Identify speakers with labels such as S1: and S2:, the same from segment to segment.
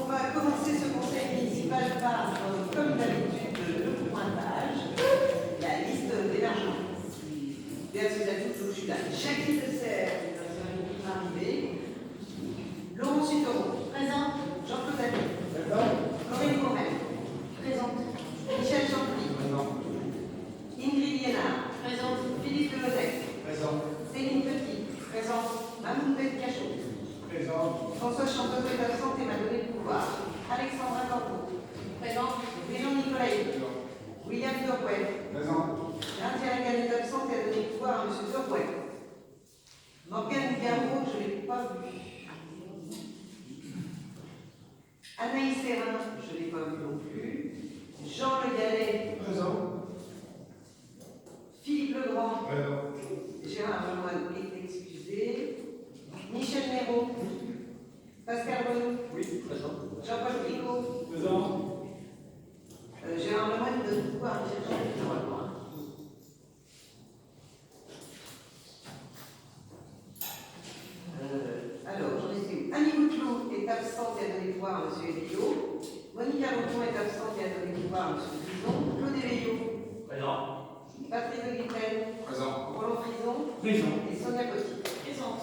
S1: On va commencer ce conseil municipal par, comme d'habitude, le pointage, la liste d'hébergement. Des associations où je suis là. Jacqueline de Serre, qui va arriver. Laurent Sutoron. Présente. Jean-Claude David. Présent. Corinne Morel. Présente. Michel Champly. Présent. Ingrid Liénard. Présente. Philippe Delodec. Présent. Céline Petit. Présente. Mamoun Cachot. Présent. François Chanteau est absente et m'a donné le pouvoir. Alexandra Corbeau. Présent. Léon Nicolaï. William Dorwell. Présent. Jean-Thierry Gallet est absente et a donné le pouvoir à M. Dorwell. Morgane Garot, je ne l'ai pas vu. Anaïs Serrin, je ne l'ai pas vu non plus. Jean Le Gallet. Présent. Philippe Legrand. Présent. Gérard Lemoine est excusé. Michel Néraud. Pascal Renaud. Oui, présent. Jean-Paul Picot. Présent. Gérard Lemoine donne le pouvoir à Michel Champly. Alors, j'en ai où Annie Boutelot est absente et a donné le pouvoir à M. Eveillot. Monique Arauton est absente et a donné le pouvoir à M. Frison. Claude Eveillot. Présent. Patrick de Guittel. Présent. Roland Frison. Présent. Et Sonia Coty. Présente.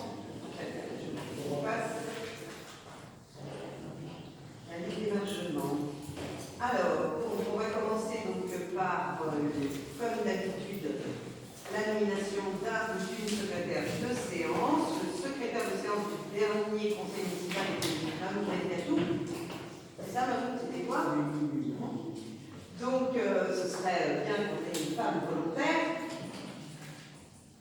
S1: On passe la liste d'hébergement. Alors, on va commencer donc par, comme d'habitude, la nomination d'un ou d'une secrétaire de séance. Le secrétaire de séance du dernier conseil municipal était Mamoun Benyatou. C'est ça, Mamoun, c'était quoi? Donc, ce serait bien qu'on ait une femme volontaire.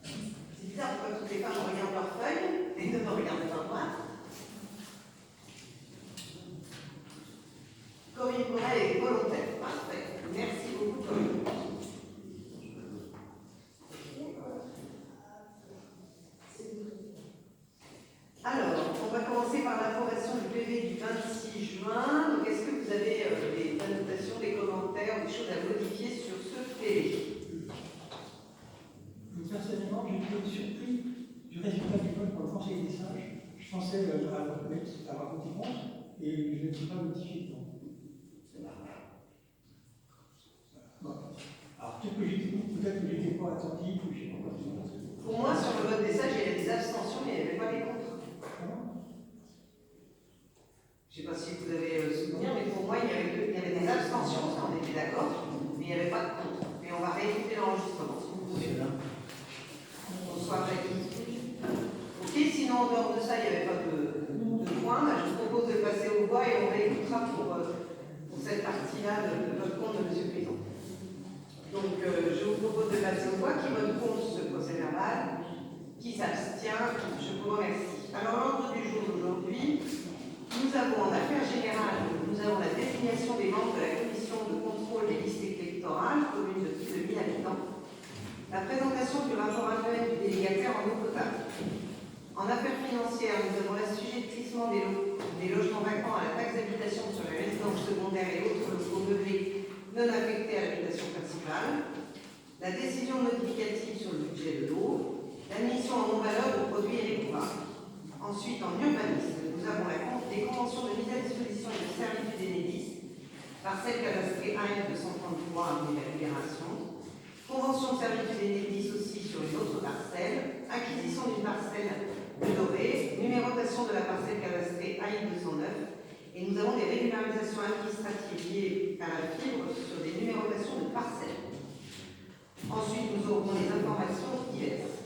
S1: C'est bizarre pourquoi toutes les femmes regardent leur feuille et ne me regardent pas moi. Corinne Morel est volontaire. Parfait. Merci beaucoup, Corinne. Alors, on va commencer par l'approbation du PV du 26 juin. Donc, est-ce que vous avez des annotations, des commentaires, des choses à modifier sur ce PV?
S2: Personnellement, j'ai été surpris du résultat du vote pour le Conseil des sages. Je pensais avoir voté contre et je ne suis pas modifié. Bon. Alors, peut-être que j'étais pas attentif ou je sais pas.
S1: Pour moi, sur le vote des sages, il y avait des abstentions, mais il n'y avait pas des contre. Je ne sais pas si vous avez souvenir, mais pour moi, il y avait des abstentions, ça on était d'accord, mais il n'y avait pas de contre. Mais on va réécouter l'enregistrement, si vous voulez. Bonsoir, Jackie. Ok, sinon, en dehors de ça, il n'y avait pas de point. Là, je vous propose de passer au voix et on réécoutera pour cette partie-là de votre compte de M. le Président. Donc, je vous propose de passer au voix. Qui vote contre ce procès verbal? Qui s'abstient? Je vous remercie. Alors, l'ordre du jour d'aujourd'hui, nous avons en affaires générales, nous avons la désignation des membres de la commission de contrôle des listes électorales, commune de plus de 1000 habitants, la présentation du rapport annuel du délégataire en eau potable. En affaires financières, nous avons l'assujettissement des logements vacants à la taxe d'habitation sur les résidences secondaires et autres locaux meublés non affectés à l'habitation principale, la décision modificative sur le budget de l'eau, l'admission en non-valeur de produits irrécouvrables. Ensuite, en urbanisme, nous avons des conventions de mise à disposition et de servitude d'Enedis, parcelle cadastrée AF 233 à Libération, convention de servitude d'Enedis aussi sur une autre parcelle, acquisition d'une parcelle de Doré, numérotation de la parcelle cadastrée AI 209, et nous avons des régularisations administratives liées à la fibre sur des numérotations de parcelles. Ensuite, nous aurons les informations diverses.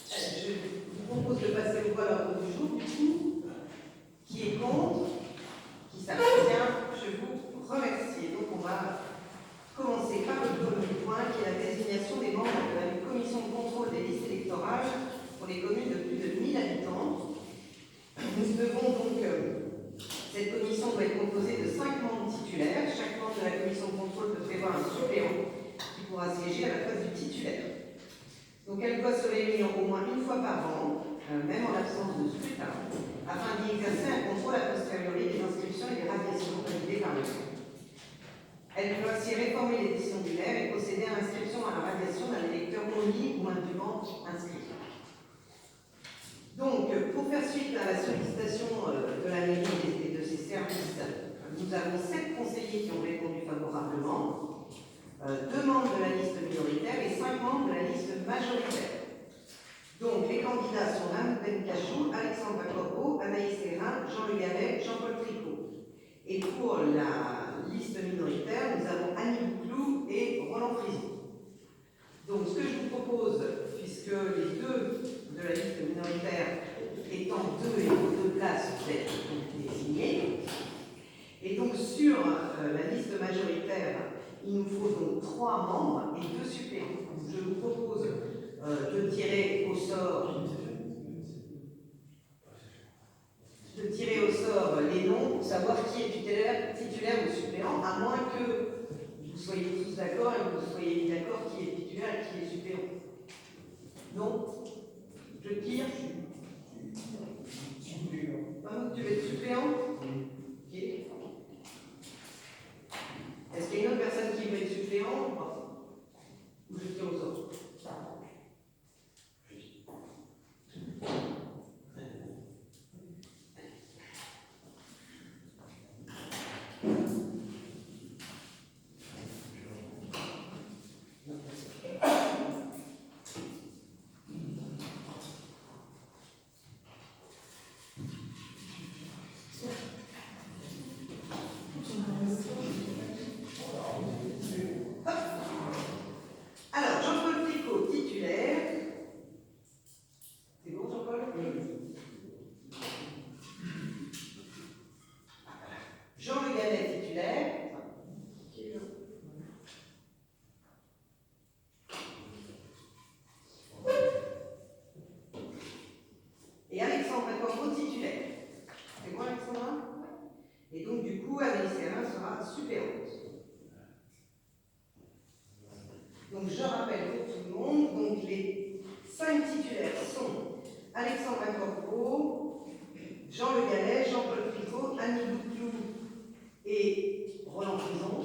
S1: Je vous propose de passer au voie à l'ordre du jour, du coup. Qui est contre? Qui s'abstient? Je vous remercie. Donc, on va commencer par le premier point, qui est la désignation des membres de la commission de contrôle des listes électorales pour les communes de plus de 1000 habitants. Nous devons donc, cette commission doit être composée de 5 membres titulaires. Chaque membre de la commission de contrôle peut prévoir un suppléant qui pourra siéger à la place du titulaire. Donc elle doit se réunir au moins une fois par an, même en l'absence de scrutin, afin d'y exercer un contrôle a posteriori des inscriptions et des radiations validées par le maire. Elle peut ainsi réformer les décisions du maire et procéder à l'inscription à la radiation d'un électeur poli ou indûment inscrit. la sollicitation de la mairie et de ses services, nous avons 7 conseillers qui ont répondu favorablement, 2 membres de la liste minoritaire et 5 membres de la liste majoritaire. Donc les candidats sont Anne Bencachou, Alexandre Corbeau, Anaïs Hérin, Jean Le Gallet, Jean-Paul Tricot. Et pour la liste minoritaire, nous avons Annie Bouclou et Roland Frison. Donc ce que je vous propose, puisque les 2 de la liste minoritaire étant 2 et aux 2 places, vous êtes désignés. Et donc sur la liste majoritaire, il nous faut donc 3 membres et 2 suppléants. Je vous propose de tirer au sort les noms pour savoir qui est titulaire ou suppléant, à moins que vous soyez tous d'accord et que vous soyez mis d'accord qui est titulaire et qui est suppléant. Non? Je tire. Tu veux être suppléant? Ok. Est-ce qu'il y a une autre personne qui veut être suppléant ou pas? Ou je tire au sort? Alors, Jean-Paul Tricot, titulaire. C'est bon, Jean-Paul? Jean Le Gallet, titulaire. Et Alexandre Corbeau, titulaire. C'est bon, Alexandra? Et donc, du coup, Anaïs Hérin sera suppléante. Donc, je rappelle pour tout le monde, donc les 5 titulaires sont Alexandre Corbeau, Jean Le Gallet, Jean-Paul Tricot, Annie Bouclou et Roland Frison.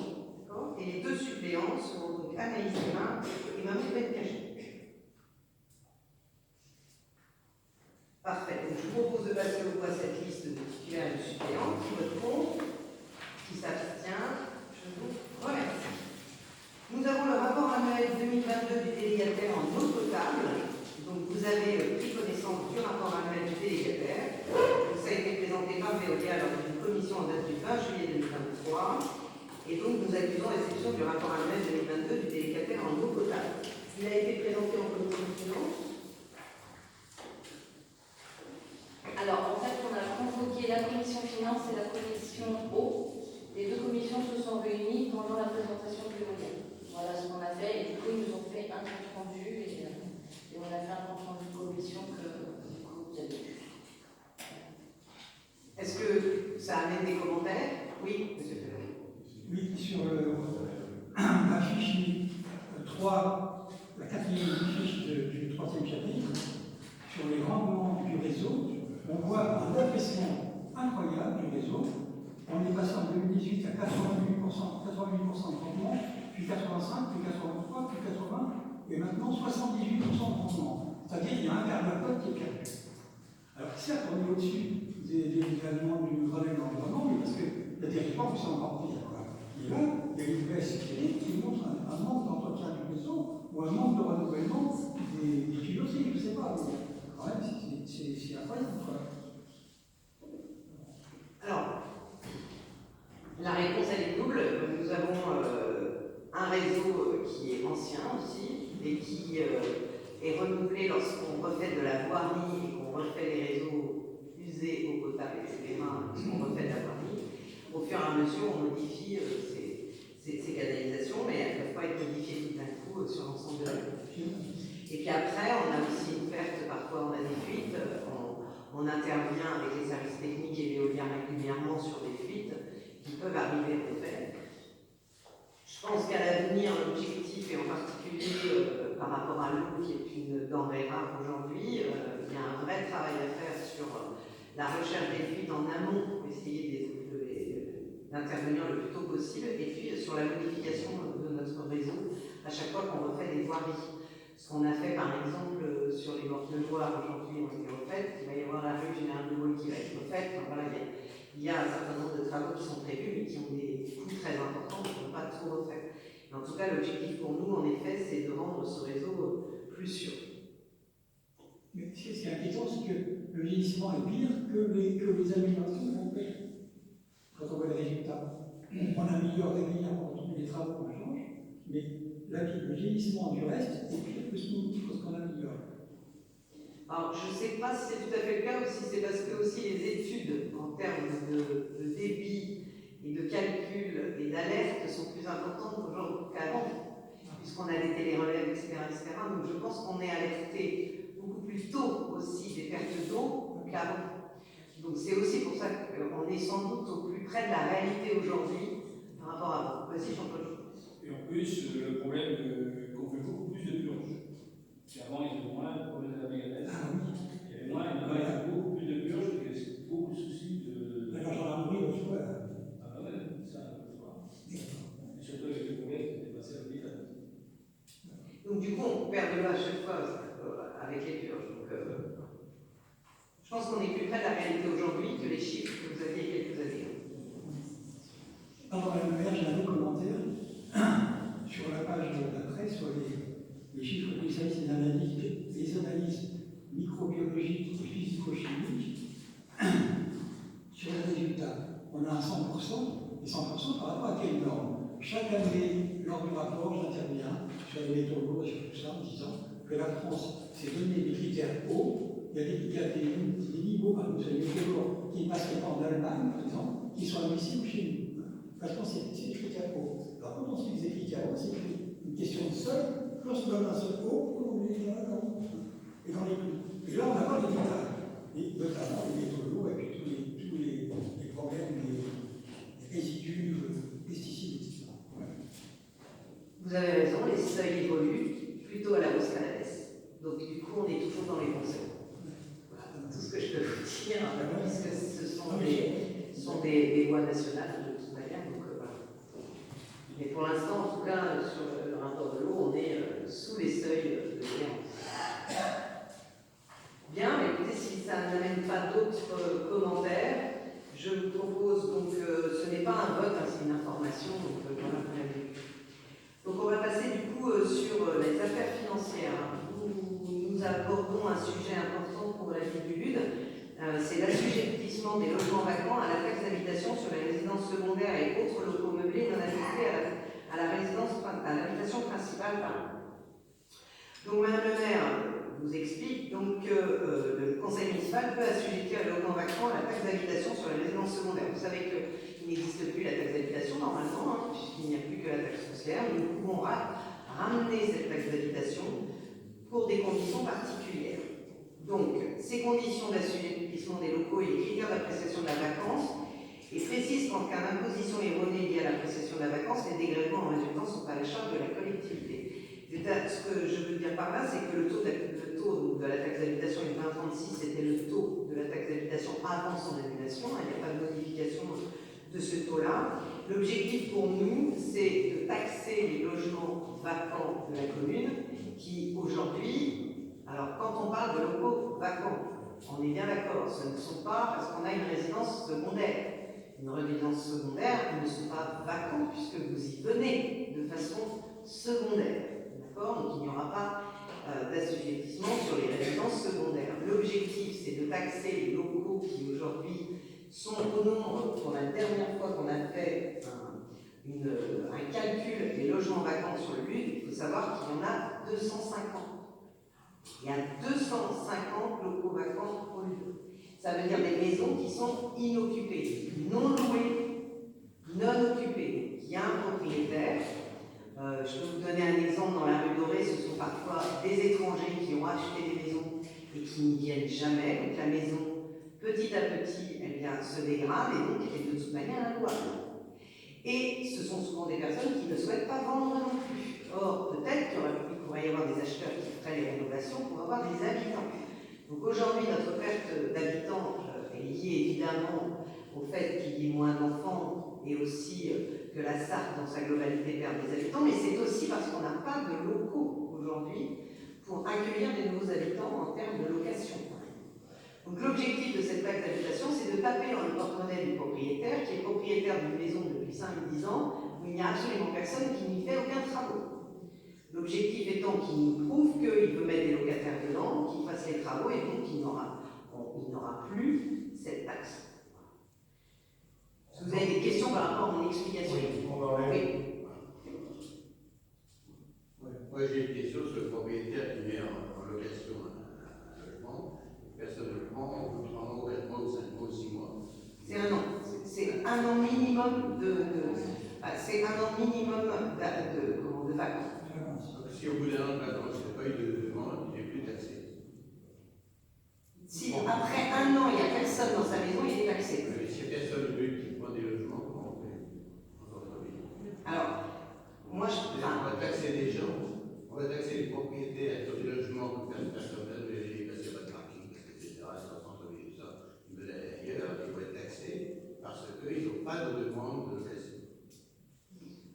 S1: Et les 2 suppléants sont donc Anaïs Hérin et Maman Bencachou. Parfait. Donc, je vous propose de passer au voie cette liste de titulaires et de suppléants. Qui vote contre? Qui s'abstient? Je vous remercie. Nous avons le rapport annuel 2022 du délégataire en eau potable. Donc, vous avez pris connaissance du rapport annuel du délégataire. Ça a été présenté par Veolia lors d'une commission en date du 20 juillet 2023. Et donc, nous accusons réception du rapport annuel 2022 du délégataire en eau potable. Il a été présenté en commission de finances.
S3: Alors, en fait, on a convoqué la commission finance et la commission eau. Les 2 commissions se sont réunies pendant la présentation du modèle. Voilà ce qu'on a fait. Et du coup, ils nous ont fait un compte rendu et on a fait un compte rendu de commission que vous avez vu.
S1: Est-ce que ça amène des commentaires? Oui, monsieur Ferré.
S2: Oui, sur la fiche 3, la 4e fiche du 3e chapitre, sur les rendements du réseau, on voit un affaissement incroyable du réseau. On est passé en 2018 à 88% de rendement, puis 85, puis 83, puis 80, et maintenant 78% de rendement. C'est-à-dire qu'il y a un quart de la cote qui est perdu. Alors certes, on est au-dessus des aliments du Grenelle de l'environnement, mais parce qu'il y a des réformes qui sont encore pires. Et là, il y a une baisse qui montre un manque d'entretien du réseau, ou un manque de renouvellement des tuyauteries, je ne sais pas. Quand même, c'est incroyable.
S1: Alors, la réponse elle est double. Nous avons un réseau qui est ancien aussi et qui est renouvelé lorsqu'on refait de la voirie et qu'on refait les réseaux usés eau potable, etc. Lorsqu'on refait de la voirie, au fur et à mesure on modifie ces canalisations, mais elles ne peuvent pas être modifiées tout d'un coup sur l'ensemble de la ville. Et puis après, on a aussi une perte, parfois on a des fuites, on intervient avec les services techniques et Veolia régulièrement sur des fuites qui peuvent arriver en fait. Je pense qu'à l'avenir, l'objectif, et en particulier par rapport à l'eau qui est une denrée rare aujourd'hui, il y a un vrai travail à faire sur la recherche des fuites en amont pour essayer d'intervenir le plus tôt possible, et puis sur la modification de notre réseau à chaque fois qu'on refait des voiries. Ce qu'on a fait par exemple sur les bords de Loire aujourd'hui ont été refaites, il va y avoir la rue Général de Gaulle qui va être refaite. Enfin, voilà, il y a un certain nombre de travaux qui sont prévus mais qui ont des coûts très importants, donc on ne peut pas tout refaire. Mais en tout cas, l'objectif pour nous, en effet, c'est de rendre ce réseau plus sûr.
S2: Mais ce qui est inquiétant, c'est que le vieillissement est pire que les améliorations qu'on fait. Quand on voit les résultats, on améliore régulièrement tous les travaux qu'on change, mais le vieillissement du reste est pire que ce qu'on améliore.
S1: Alors, je ne sais pas si c'est tout à fait le cas ou si c'est parce que aussi les études en termes de débit et de calcul et d'alerte sont plus importantes qu'avant, puisqu'on a des télérelèves, etc., etc. Donc je pense qu'on est alerté beaucoup plus tôt aussi des pertes d'eau qu'avant. Donc c'est aussi pour ça qu'on est sans doute au plus près de la réalité aujourd'hui par rapport à avant. Vas-y, Jean-Paul.
S4: Et en plus, le problème qu'on fait beaucoup plus de purges. Avant, il y avait moins de problèmes de la mégalèse. Il y avait moins, il y avait beaucoup plus de purges, parce que c'est beaucoup de soucis de.
S2: La gendarmerie, on se voit.
S4: Ah ouais, ça, je vois. Et surtout avec le problème qui était passé à l'hôpital.
S1: Donc du coup, on perd de l'eau à chaque fois avec les purges. Donc, je pense qu'on est plus près de la réalité aujourd'hui que les chiffres que vous aviez il y a quelques années.
S2: Alors, Madame le maire, j'ai un autre commentaire. Sur la page d'après, sur les chiffres du service des analyses microbiologiques et physico-chimiques, sur les résultats, on a un 100%, et 100% par rapport à quelle norme? Chaque année, lors du rapport, j'interviens sur les métaux lourds et sur tout ça en disant que la France s'est donné des critères hauts, il y a des niveaux, par exemple, sur les métaux lourds qui ne passeraient pas en Allemagne, par exemple, qui sont admissibles chez nous. Parce que c'est des critères hauts. Alors quand on suit des critères hauts, c'est une question de sol. Lorsqu'on donne un sol haut, on est dans la norme. Et dans les clous. Et là, on a pas les détails. Et notamment les métaux lourds et puis tous les problèmes, les résidus, pesticides, etc. Ouais.
S1: Vous avez raison, les seuils évoluent plutôt à la hausse qu'à la baisse. Donc du coup, on est toujours dans les bons seuils. Voilà, tout ce que je peux vous dire, puisque ce sont des lois nationales de toute manière. Donc, voilà. Mais pour l'instant, en tout cas, sur le rapport de l'eau, on est sous les seuils de géance. Bien, mais écoutez, si ça n'amène pas d'autres commentaires, je vous propose donc, ce n'est pas un vote, hein, c'est une information, donc voilà, vous l'avez vu. Donc on va passer du coup sur les affaires financières, où nous abordons un sujet important pour la ville du LUD, c'est l'assujettissement des logements vacants à la taxe d'habitation sur les résidences secondaires et autres locaux meublés non affectés à l'habitation principale. Donc Madame le maire vous explique donc que le conseil municipal peut assujettir les logements vacants à la taxe d'habitation sur les résidences secondaires. Vous savez qu'il n'existe plus la taxe d'habitation normalement, hein, puisqu'il n'y a plus que la taxe foncière. Nous pouvons ramener cette taxe d'habitation pour des conditions particulières. Donc, ces conditions d'assujettissement des locaux et les critères d'appréciation de la vacance, et précise qu'en cas d'imposition erronée liée à l'appréciation de la vacance, les dégrèvements en résultant sont à la charge de la collectivité. Ce que je veux dire par là, c'est que le taux de la taxe d'habitation est 20,36, c'était le taux de la taxe d'habitation avant son annulation, il n'y a pas de modification de ce taux-là. L'objectif pour nous, c'est de taxer les logements vacants de la commune qui, aujourd'hui, alors quand on parle de locaux vacants, on est bien d'accord, ce ne sont pas parce qu'on a une résidence secondaire. Une résidence secondaire, ils ne sont pas vacants puisque vous y venez de façon secondaire. D'accord ? Donc il n'y aura pas d'assujettissement sur les résidences secondaires. L'objectif, c'est de taxer les locaux qui aujourd'hui sont au nombre, pour la dernière fois qu'on a fait un calcul des logements vacants sur le LUD, il faut savoir qu'il y en a 250. Il y a 250 locaux vacants au LUD. Ça veut dire des maisons qui sont inoccupées, non louées, non occupées. Il y a un propriétaire. Je peux vous donner un exemple dans la rue Dorée, ce sont parfois des étrangers qui ont acheté des maisons et qui n'y viennent jamais. Donc la maison, petit à petit, elle vient se dégrade et donc elle est de toute manière inlouable. Et ce sont souvent des personnes qui ne souhaitent pas vendre non plus. Or, peut-être qu'il pourrait y avoir des acheteurs qui feraient les rénovations pour avoir des habitants. Donc aujourd'hui, notre perte d'habitants est liée évidemment au fait qu'il y ait moins d'enfants et aussi que la Sarthe dans sa globalité perd des habitants, mais c'est aussi parce qu'on n'a pas de locaux aujourd'hui pour accueillir des nouveaux habitants en termes de location. Donc l'objectif de cette taxe d'habitation, c'est de taper dans le porte-monnaie du propriétaire, qui est propriétaire d'une maison depuis 5-10 ans, où il n'y a absolument personne qui n'y fait aucun travaux. L'objectif étant qu'il nous prouve qu'il veut mettre des locataires dedans, qu'il fasse les travaux, et donc il n'aura plus cette taxe. Est-ce que vous avez des questions par rapport à mon explication? Oui.
S5: Moi j'ai une question sur le propriétaire qui met en location un logement, personne ne le prend, au bout de 3 mois, 4 mois, 5 mois, 6 mois.
S1: C'est un an. C'est un an minimum c'est un an minimum de vacances.
S5: Si au bout d'un an de vacances, il n'y a pas eu de demande, il n'est plus taxé.
S1: Si après un an, il n'y a personne dans sa maison, il est taxé.
S5: Mais si personne veut qui prend des logements, comment on fait?
S1: Alors, moi je.
S5: On va taxer des gens, on va taxer les propriétaires sur des logements que personne ne veut, parce qu'il n'y a pas de parking, etc. C'est en centre-ville, tout ça. Ils veulent aller ailleurs, ils vont être taxés parce qu'ils n'ont pas de demande de location.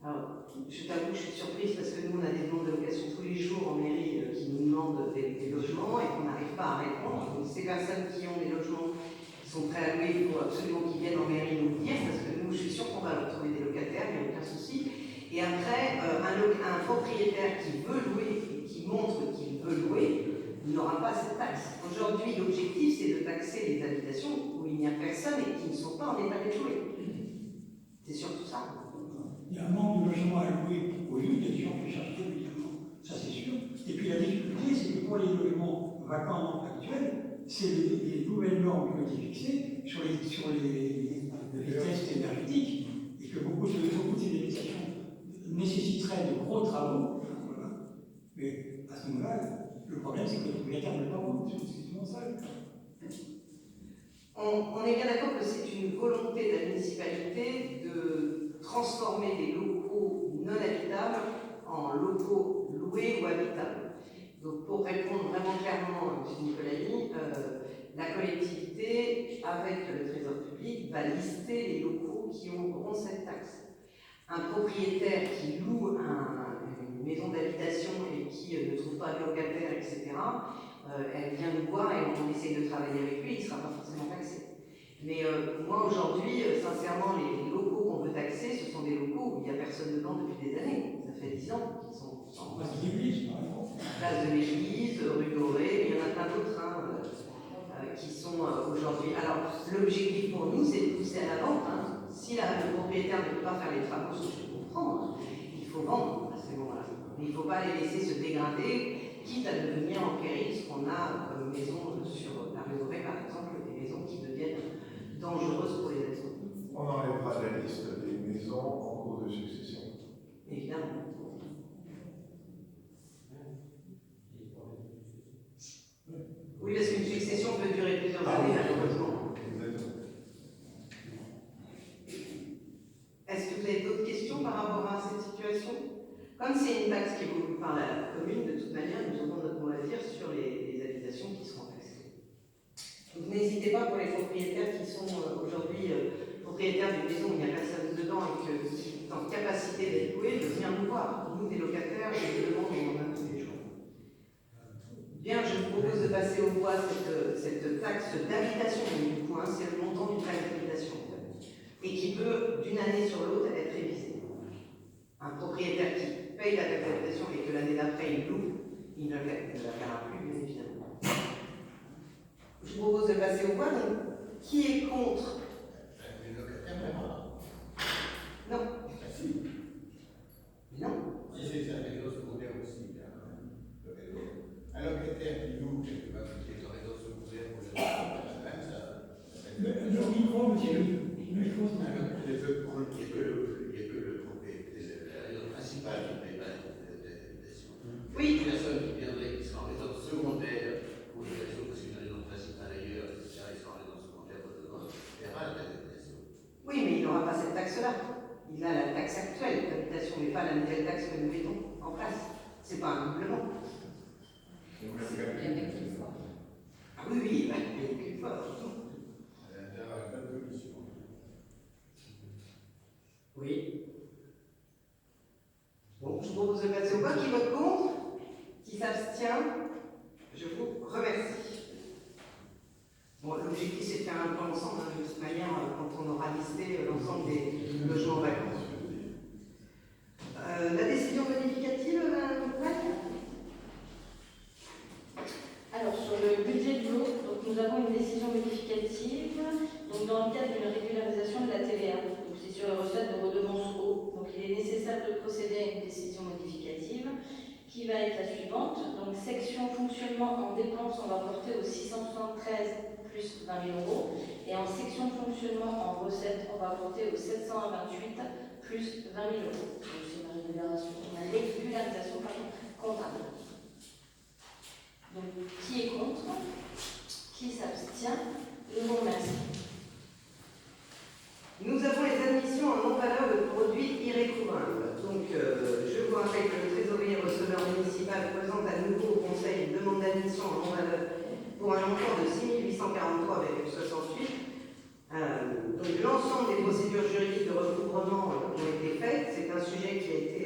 S1: Alors, je t'avoue que je suis surprise parce que nous, on a des demandes de location tous les jours en mairie qui nous demandent des logements et qu'on n'arrive pas à répondre. Donc, ces personnes qui ont des logements qui sont prêts à louer, il faut absolument qu'ils viennent en mairie nous le dire parce que nous, je suis sûre qu'on va leur trouver des locataires, il n'y a aucun souci. Et après, un propriétaire qui veut louer et qui montre qu'il veut louer n'aura pas cette taxe. Aujourd'hui, l'objectif, c'est de taxer les habitations où il n'y a personne et qui ne sont pas en état d'être louées. C'est surtout ça.
S2: Il y a un manque de logements à louer. Oui, il y a des gens qui cherchent évidemment, ça c'est sûr. Et puis la difficulté, c'est que pour les logements vacants actuels, c'est les nouvelles normes qui ont été fixées sur les tests énergétiques et que beaucoup de ces habitations nécessiteraient de gros travaux. Voilà. Mais à ce moment-là, le problème, c'est que les propriétaires ne veulent pas vendre, c'est souvent ça.
S1: On est bien d'accord que c'est une volonté de la municipalité de transformer des locaux non habitables en locaux loués ou habitables. Donc pour répondre vraiment clairement à M. Nicolai, la collectivité, avec le Trésor public, va lister les locaux qui auront cette taxe. Un propriétaire qui loue une maison d'habitation et qui ne trouve pas de locataire, etc., elle vient nous voir et on essaie de travailler avec lui, il ne sera pas forcément taxé. Mais moi aujourd'hui, sincèrement, les locaux qu'on veut taxer, ce sont des locaux où il n'y a personne dedans depuis des années. Ça fait 10 ans qu'ils sont en
S2: Place de l'église, par exemple.
S1: Place de l'église, rue Dorée, mais il y en a plein d'autres qui sont aujourd'hui. Alors l'objectif pour nous, c'est de pousser à la vente. Si le propriétaire ne peut pas faire les travaux, ce que je peux comprendre, il faut vendre à ce moment-là. Mais il ne faut pas les laisser se dégrader, quitte à devenir en péril ce qu'on a comme maison sur la rue Dorée, par exemple, des maisons qui deviennent dangereuses pour les êtres humains.
S6: On enlèvera de la liste des maisons en cours de succession.
S1: Évidemment. Oui, parce qu'une succession peut durer plusieurs années, malheureusement. Est-ce que vous avez d'autres questions par rapport à cette situation? Comme c'est une taxe qui est voulue par la commune, de toute manière, nous aurons notre mot à dire sur les habitations qui seront taxées. Donc n'hésitez pas pour les propriétaires qui sont aujourd'hui propriétaires d'une maison où il n'y a personne dedans et qui sont en capacité d'être loués, de venir nous voir. Nous, des locataires, et demandons, on en a tous les jours. Bien, je vous propose de passer au voie cette taxe d'habitation, du coup, c'est le montant d'une taxe d'habitation, et qui peut, d'une année sur l'autre, être révisé. Un propriétaire qui paye la taxe d'habitation et que l'année d'après il loue, il ne la paiera plus, bien évidemment. Je vous propose de passer au voie, donc, qui est contre?
S5: Les locataires, vraiment.
S1: Non.
S5: Si.
S1: Non.
S5: Si c'est un réseau secondaire aussi, il y a un locataire qui loue quelque part, qui est en réseau secondaire pour le ça.
S2: Le micro, monsieur, le micro,
S5: Il n'y a que le propriétaire, la raison principale qui ne paye pas d'habitation.
S1: Oui.
S5: Une personne qui viendrait, qui sera en résidence secondaire pour des raisons, parce qu'une raison principale ailleurs, etc., ils sont en résidence secondaire pour le monde, il n'y a pas d'habitation.
S1: Oui, mais il n'aura pas cette taxe-là. Il a la taxe actuelle d'habitation, mais pas la nouvelle taxe que nous mettons en place. C'est pas un doublement. Ah oui, oui, il va payer qu'une fois. Oui. Bon, je vous propose de passer au vote. Qui vote contre? Qui s'abstient? faire un plan ensemble, hein, de toute manière, quand on aura listé l'ensemble des logements vacants. La décision modificative, Madame Compagne?
S3: Alors, sur le budget de l'eau, donc nous avons une décision modificative donc dans le cadre d'une régularisation de la TVA. Donc, c'est sur les recettes de redevance eau. Donc, il est nécessaire de procéder à une décision modificative qui va être la suivante. Donc, section fonctionnement en dépenses, on va porter au 673 plus 20 000 euros. Et en section fonctionnement en recettes, on va porter au 728 plus 20 000 euros. Donc, c'est une régularisation comptable. Donc, qui est contre? Qui s'abstient? Je vous remercie.
S1: Nous avons les admissions en non-valeur de produits irrécouvrables. Donc, je vous rappelle que le trésorier receveur municipal présente à nouveau au Conseil une demande d'admission en non-valeur pour un montant de 6 843,68. Donc, l'ensemble des procédures juridiques de recouvrement ont été faites. C'est un sujet qui a été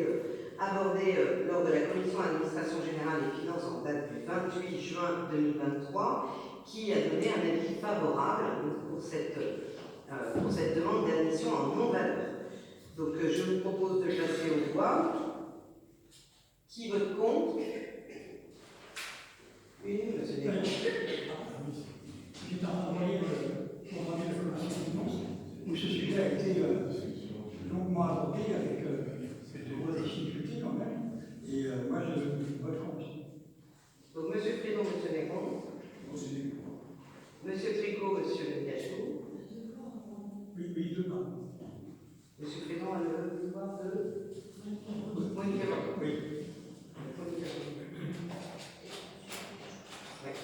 S1: abordé lors de la Commission administration générale et finances en date du 28 juin 2023, qui a donné un avis favorable pour cette demande d'admission en non-valeur. Donc je vous propose de le passer au voix. Qui vote contre? Oui, monsieur Desmond.
S2: J'ai envoyé la commission de finances où ce sujet a été longuement abordé avec de grosses difficultés quand même. Et moi, je vote contre.
S1: Donc monsieur Frédon, monsieur Desmond. Monsieur Tricot, monsieur Cachot.
S2: Oui, demain.
S1: Monsieur Frédon a le pouvoir de... Monica.
S2: Oui.
S1: Monica. Ouais.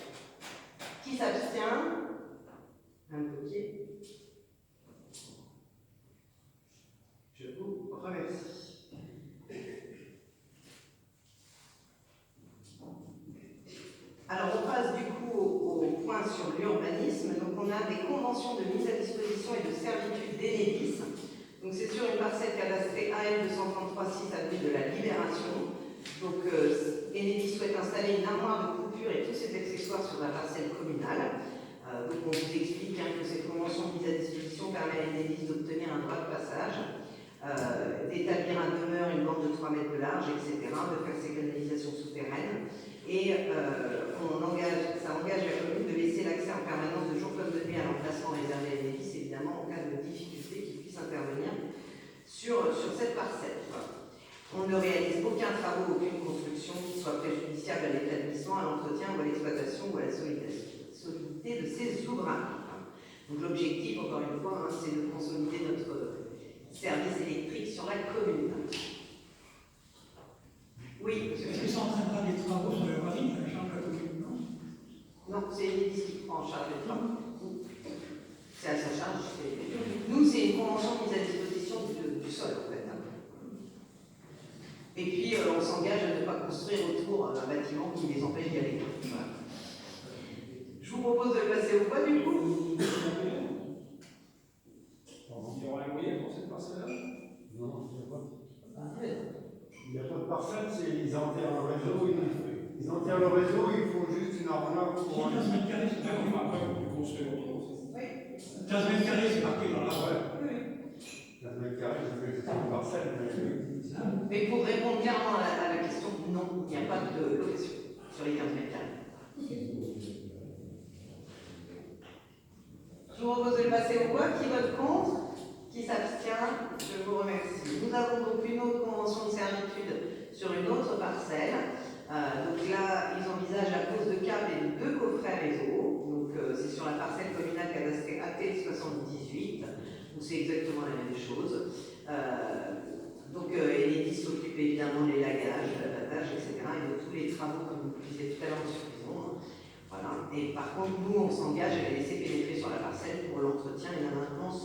S1: Qui s'abstient? Un bloqué. Je vous remercie. Alors on passe du coup au point sur l'urbanisme. Donc on a des conventions de mise à disposition et de servitude d'Enedis. Donc c'est sur une parcelle cadastrée AL 233-6 avenue de la Libération. Donc Enedis souhaite installer une armoire de coupure et tous ses accessoires sur la parcelle communale. Donc on vous explique que cette convention de mise à disposition permet à Enedis d'obtenir un droit de passage, d'établir un demeure, une bande de 3 mètres de large, etc., de faire ses canalisations souterraines. Et ça engage la commune de laisser l'accès en permanence de jour comme de nuit à l'emplacement réservé à Enedis, évidemment en cas de difficulté qui puisse intervenir sur cette parcelle. On ne réalise aucun travaux, aucune construction qui soit préjudiciable à l'établissement, à l'entretien ou à l'exploitation ou à la solidité de ces ouvrages. Donc l'objectif, encore une fois, c'est de consolider notre service électrique sur la commune. Oui, monsieur.
S2: Est-ce que ça entraînera des travaux sur la voirie à la chambre de la commune?
S1: Non, c'est Enedis qui prend en charge les travaux. C'est à sa charge. Nous, c'est une convention mise à disposition du sol, en fait. Et puis, on s'engage à ne pas construire autour un bâtiment qui les empêche d'y aller. Voilà. Je vous propose de le passer au voie, du coup.
S4: Il y aura un loyer pour cette parcelle-là?
S6: Non, il n'y a pas de parcelle, ils enterrent le réseau, ils enterrent le réseau, ils font juste une armoire pour...
S2: 15 mètres carrés, c'est
S4: Après,
S2: pas
S4: on peut construire autour.
S1: Oui.
S2: 15 mètres carrés, c'est marqué dans la rue.
S1: Oui.
S6: 15 mètres carrés, ça fait une parcelle,
S1: Mais pour répondre clairement à la question, non, il n'y a pas de location sur les 15 mètres carrés. Je vous propose de le passer au voie. Qui vote contre? Qui s'abstient? Je vous remercie. Nous avons donc une autre convention de servitude sur une autre parcelle. Donc là, ils envisagent la pose de câbles et de 2 coffrets réseau. Donc c'est sur la parcelle communale cadastrée AT 78, où c'est exactement la même chose. Donc Enedis s'occupe évidemment des lagages, l'abattage, etc. et de tous les travaux, comme vous le disiez tout à l'heure, sur Prison. Voilà. Et par contre, nous, on s'engage à les laisser pénétrer sur la parcelle pour l'entretien et la maintenance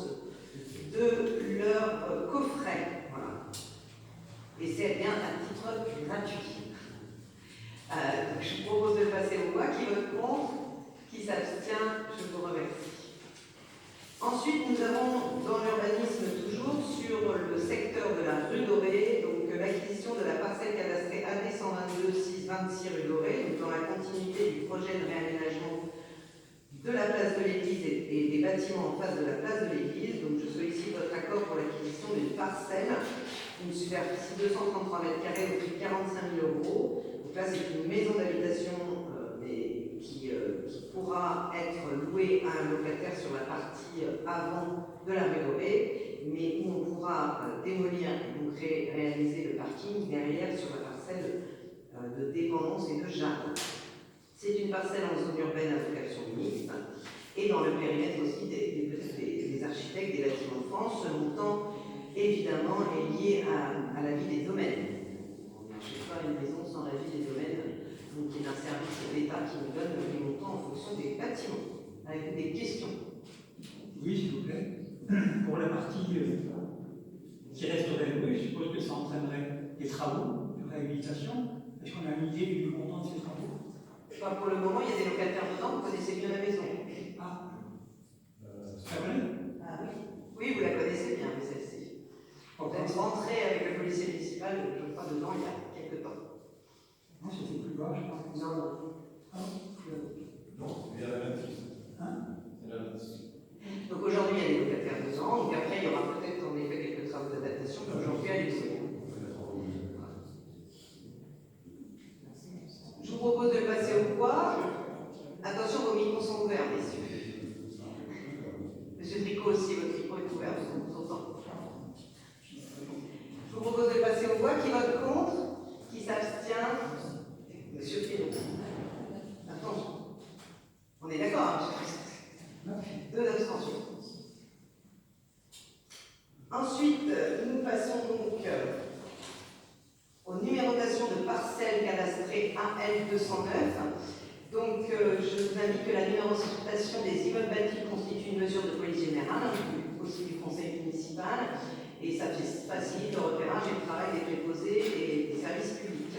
S1: de leur coffret. Voilà. Et c'est bien à titre gratuit. Donc je vous propose de le passer au voie. Qui vote contre? Qui s'abstient? Je vous remercie. Ensuite, nous avons dans l'urbanisme toujours sur le secteur de la rue Dorée, donc l'acquisition de la parcelle cadastrée AD 122 626 rue Dorée, donc dans la continuité du projet de réaménagement de la place de l'Église et des bâtiment en face de la place de l'église. Donc je sollicite votre accord pour l'acquisition d'une parcelle, une superficie 233 mètres carrés au prix de 45 000 euros. Donc là, c'est une maison d'habitation, mais qui pourra être louée à un locataire sur la partie avant de la rénover, mais où on pourra démolir et donc réaliser le parking derrière sur la parcelle de dépendance et de jardin. C'est une parcelle en zone urbaine à vocation mixte et dans le périmètre aussi des architectes des bâtiments de France. Ce montant, évidemment, est lié à la vie des domaines. On n'achète pas une maison sans la vie des domaines, donc il y a un service de l'État qui nous donne les montants en fonction des bâtiments. Avec des questions.
S2: Oui, s'il vous plaît. Pour la partie qui resterait louée, je suppose que ça entraînerait des travaux de réhabilitation. Est-ce qu'on a une idée du montant de ces travaux?
S1: Enfin, pour le moment, il y a des locataires dedans, vous connaissez bien la maison.
S2: Ah, ça connaît?
S1: Ah oui. Oui, vous la connaissez bien, mais celle-ci. Vous êtes rentré avec le policier municipal, je crois, dedans il y a quelques temps.
S2: Non, c'était plus bas, je crois.
S1: Non, non.
S2: Ah,
S7: Non, il y a la 26.
S2: hein?
S7: Il y a la 26.
S1: Donc aujourd'hui, il y a des locataires dedans, donc après, il y aura peut-être en effet quelques travaux d'adaptation, mais aujourd'hui, elle est louée. Je vous propose de passer au poids. Attention, vos micros sont ouverts, messieurs. Monsieur Tricot aussi, votre micro est ouvert, on vous entend. Je vous propose de passer au voix. Qui vote contre? Qui s'abstient? Monsieur Tricot. Attention. On est d'accord, hein, monsieur? 2 abstentions. Ensuite, nous passons donc aux numérotations de parcelles cadastrées AL 209. Donc, je vous indique que la numérotation des immeubles bâtis constitue une mesure de police générale, aussi du conseil municipal, et ça facilite le repérage et le travail des préposés et des services publics.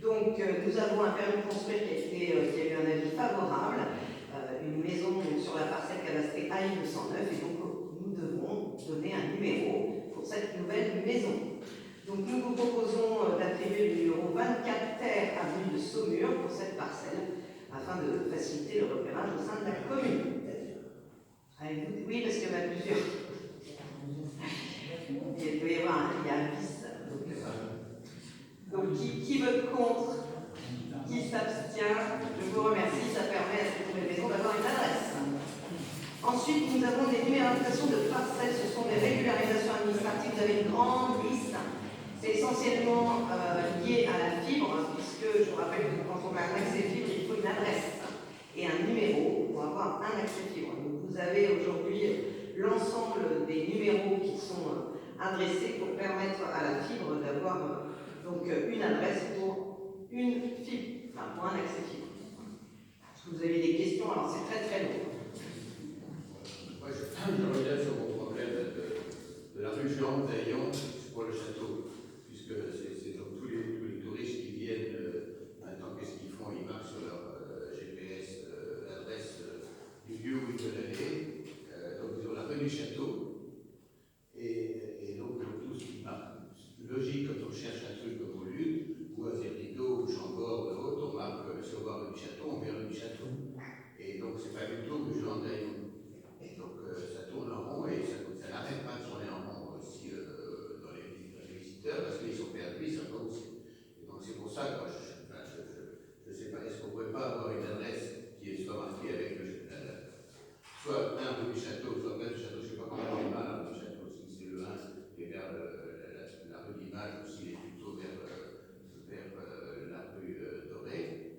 S1: Donc, nous avons un permis de construire qui a eu un avis favorable, une maison sur la parcelle cadastrée AL 209, et donc nous devons donner un numéro pour cette nouvelle maison. Donc, nous vous proposons d'attribuer le numéro 24 terre avenue de Saumur pour cette parcelle, afin de faciliter le repérage au sein de la commune. Oui, parce qu'il y en a plusieurs. Il doit y avoir un vice. Donc qui vote contre? Qui s'abstient? Je vous remercie, ça permet à cette nouvelle maison d'avoir une adresse. Ensuite, nous avons des numérotations de parcelles, ce sont des régularisations administratives. Vous avez une grande liste. C'est essentiellement lié à la fibre, puisque je vous rappelle que quand on a un accès fibre, il faut une adresse et un numéro pour avoir un accès fibre. Donc vous avez aujourd'hui l'ensemble des numéros qui sont adressés pour permettre à la fibre d'avoir donc une adresse pour une fibre, enfin pour un accès fibre. Est-ce que vous avez des questions? Alors c'est très très long.
S5: Moi, je reviens sur mon problème de la rue Jean d'Aillon pour le château, puisque c'est donc tous les touristes qui viennent, maintenant qu'est-ce qu'ils font? Ils marquent sur leur GPS l'adresse du lieu où ils veulent aller, donc ils ont la rue du château, et donc tout ce qui marque, logique quand on cherche un truc comme au Luc, ou à Zerrigo, ou Chambord, ou autre, on marque sur la rue du château, on met rue du château. Et donc c'est pas du tout rue Jean d'Aillon. Donc ça tourne en rond et ça n'arrête pas de tourner en rond aussi dans les visiteurs parce qu'ils sont perdus, ils savent pas où c'est. Et donc c'est pour ça que je sais pas, est-ce qu'on ne pourrait pas avoir une adresse qui soit marquée avec soit un rue du château, soit près du château, je ne sais pas comment on est mal rue du château, si c'est le 1 et vers la rue d'Image ou s'il est plutôt vers la rue Dorée.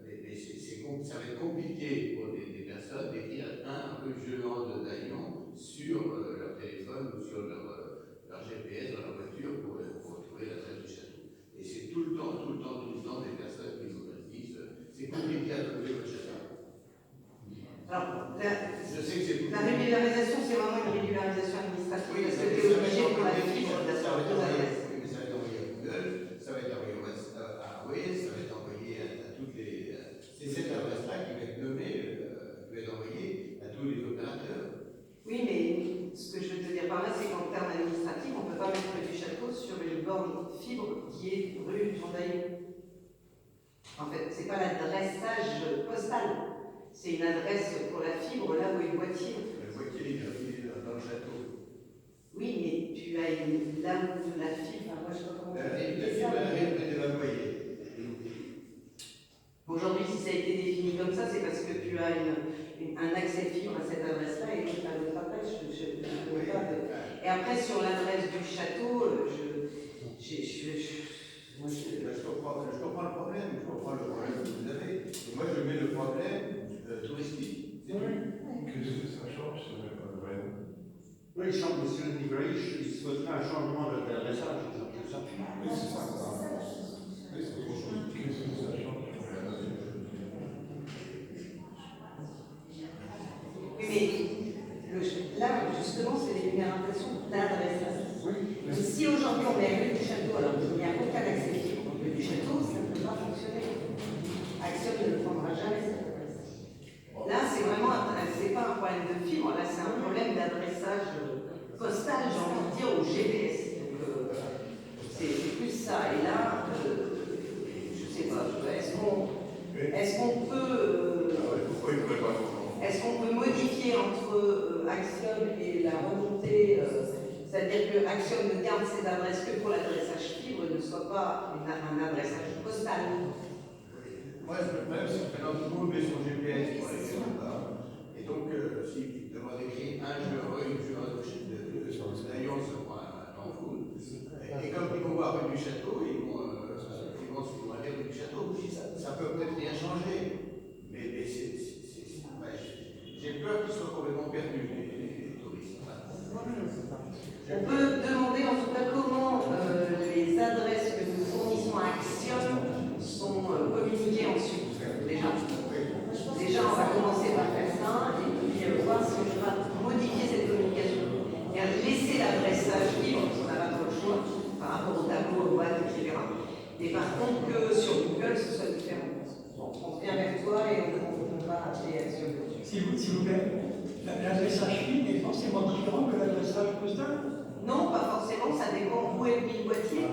S5: Mais ça va être compliqué pour des personnes d'écrire un rue Jehan de Daillon sur leur téléphone ou sur leur GPS dans leur voiture pour retrouver l'adresse du château. Et c'est tout le temps des personnes qui nous disent c'est compliqué à trouver votre château.
S1: Alors,
S5: je sais que c'est
S1: la régularisation, c'est vraiment une régularisation administrative, parce que tu es obligé pour la fibre d'avoir deux adresses.
S5: Oui, mais ça va être envoyé à Google, ça va être envoyé à Waze, ça va être envoyé à toutes les. C'est cette adresse-là qui va être nommée, qui va être envoyée à tous les opérateurs.
S1: Oui, mais ce que je veux te dire par là, c'est qu'en termes administratifs, on ne peut pas mettre du château sur une borne fibre qui est rue Jean d'Aillon. En fait, ce n'est pas l'adressage postal, c'est une adresse pour la fibre là où est le boîtier.
S5: Le boîtier, il est dans le château.
S1: Oui, mais tu as là où la fibre, enfin, moi je sais pas comment
S5: La
S1: ça
S5: fibre, elle arrive de l'évacuer.
S1: Aujourd'hui, si ça a été défini comme ça, c'est parce que tu as un accès fibre à cette adresse-là et l'autre à l'autre adresse. Et après, sur l'adresse du château,
S5: Je comprends le problème, que vous avez. Et moi, je mets le problème touristique. C'est tout.
S7: Qu'est-ce que ça change sur le problème?
S5: Oui, il change, monsieur le Nicolas, il souhaiterait un changement d'adressage, c'est ça.
S7: Oui, c'est ça. Oui, c'est autre chose. Qu'est-ce que ça change?
S1: Oui, mais là, justement, c'est une impression d'adressage. Si aujourd'hui on met rue du château, alors il n'y a aucun accès fibre rue du château, ça ne peut pas fonctionner. Action ne le prendra jamais cette adresse. Là, c'est vraiment, c'est pas un problème de fibre, là, c'est un problème d'adressage postal, j'ai envie de dire, au GPS. Donc, c'est plus ça. Et là, je sais pas, est-ce qu'on peut.
S7: Pourquoi il ne pourrait pas?
S1: Est-ce qu'on peut modifier entre Axiom et la remontée, c'est-à-dire que Axiom ne garde ses adresses que pour l'adressage fibre et ne soit pas un adressage postal?
S5: Moi, le problème, c'est que maintenant, tout le monde met son GPS pour aller quelque part. Et donc, s'il demande d'écrire un jeu, une jeu, d'ailleurs, ça prend un temps fou. Et comme ils vont voir rue du château, ils vont aller rue du château. Ça peut peut-être rien changer. Mais j'ai peur qu'ils soient complètement perdus, les touristes.
S1: On peut demander en tout cas comment les adresses que nous fournissons à Axiom sont communiquées ensuite. Déjà, on va commencer par faire ça et puis voir si on va modifier cette communication. Et laisser l'adressage libre, parce qu'on n'a pas trop le choix, par rapport au tableau, aux boîtes, etc. Et par contre, que sur Google, ce soit différent. On revient vers toi et on va appeler Axiom.
S2: S'il vous plaît, l'adressage fibre est forcément différent que l'adressage postal?
S1: Non, pas forcément, ça dépend où est mis le boîtier.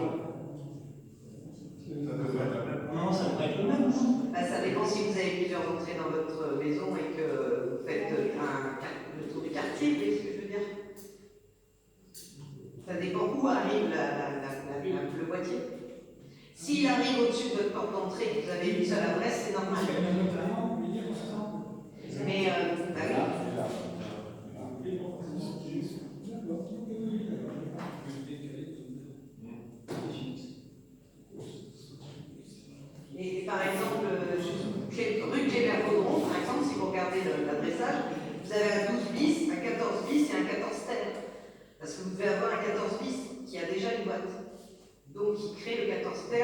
S7: Ça devrait être la même.
S2: Non, ça devrait être le même.
S1: Bah, ça dépend si vous avez plusieurs entrées dans votre